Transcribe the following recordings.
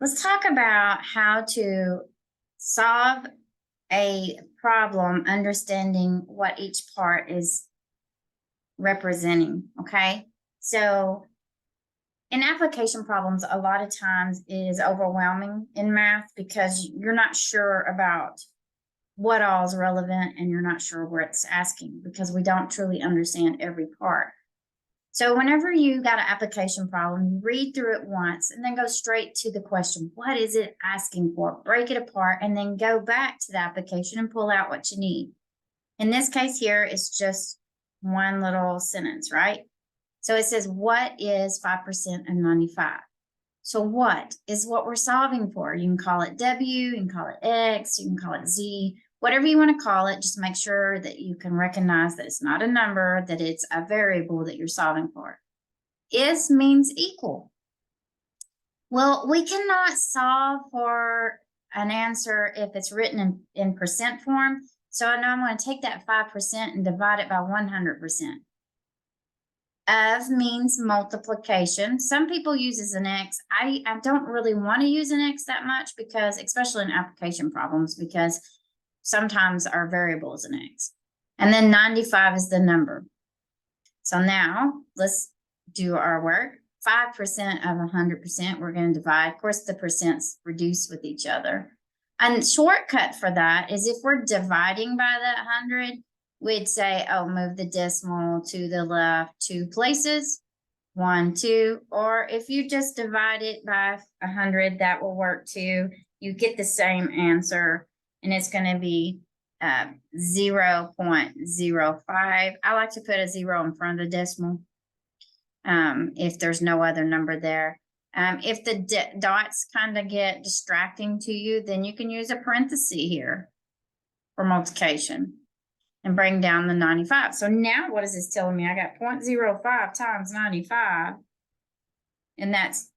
Let's talk about how to solve a problem, understanding what each part is representing. Okay. So in application problems, a lot of times it is overwhelming in math because you're not sure about what all is relevant and you're not sure where it's asking because we don't truly understand every part. So whenever you got an application problem, you read through it once and then go straight to the question. What is it asking for? Break it apart and then go back to the application and pull out what you need. In this case here, it's just one little sentence, right? So it says, what is 5% of 95? So what is what we're solving for? You can call it W, you can call it X, you can call it Z, whatever you want to call it. Just make sure that you can recognize that it's not a number, that it's a variable that you're solving for. Is means equal. Well, we cannot solve for an answer if it's written in percent form. So I know I'm going to take that 5% and divide it by 100%. Of means multiplication. Some people use an X. I don't really want to use an X that much because, especially in application problems, because sometimes our variable is an X. And then 95 is the number. So now let's do our work. 5% of 100%, we're going to divide. Of course, the percents reduce with each other. And shortcut for that is if we're dividing by that 100, we'd say, oh, move the decimal to the left 2 places, 1, 2. Or if you just divide it by 100, that will work too. You get the same answer, and it's going to be 0.05. I like to put a 0 in front of the decimal if there's no other number there. If the dots kind of get distracting to you, then you can use a parenthesis here for multiplication and bring down the 95. So now what is this telling me? I got 0.05 times 95, and that's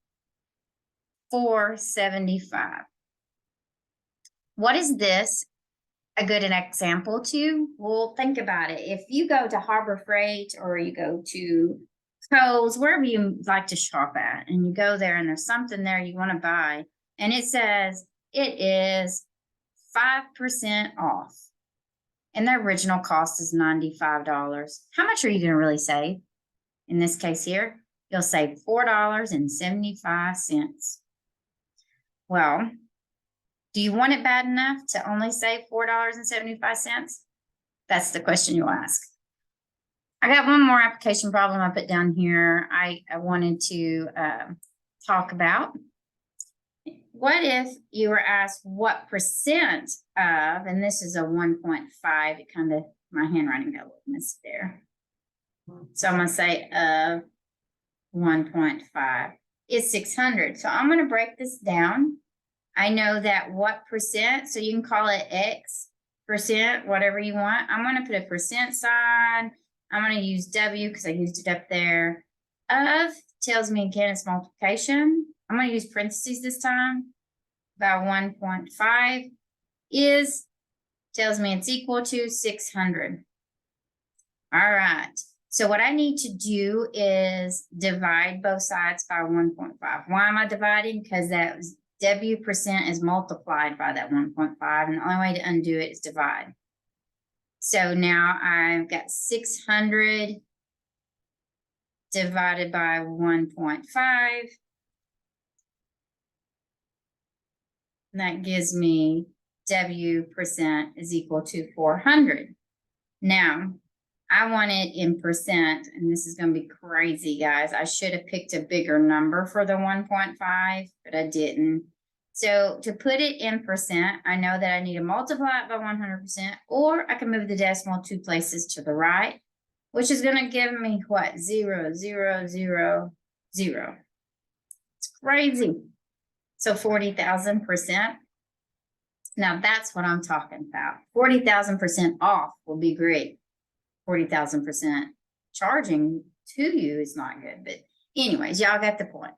475. What is this a good example to? Well, think about it. If you go to Harbor Freight or you go to Kohl's, wherever you like to shop at, and you go there and there's something there you want to buy, and it says it is 5% off. And the original cost is $95. How much are you going to really save? In this case here, you'll save $4.75. Well, do you want it bad enough to only save $4.75? That's the question you'll ask. I got one more application problem I put down here I wanted to talk about. What if you were asked what percent of, and this is a 1.5, it kind of, my handwriting got a little messy there. So I'm going to say of 1.5 is 600. So I'm going to break this down. I know that what percent, so you can call it X percent, whatever you want. I'm going to put a percent sign. I'm going to use W because I used it up there. Of tells me again it's multiplication. I'm going to use parentheses this time. By 1.5 is tells me it's equal to 600. All right. So what I need to do is divide both sides by 1.5. Why am I dividing? Because that W percent is multiplied by that 1.5, and the only way to undo it is divide. So now I've got 600 divided by 1.5. And that gives me W percent is equal to 400. Now, I want it in percent, and this is going to be crazy, guys. I should have picked a bigger number for the 1.5, but I didn't. So to put it in percent, I know that I need to multiply it by 100%, or I can move the decimal 2 places to the right, which is going to give me what? 0, 0, 0, 0. It's crazy. So 40,000%. Now that's what I'm talking about. 40,000% off will be great. 40,000% charging to you is not good. But anyways, y'all got the point.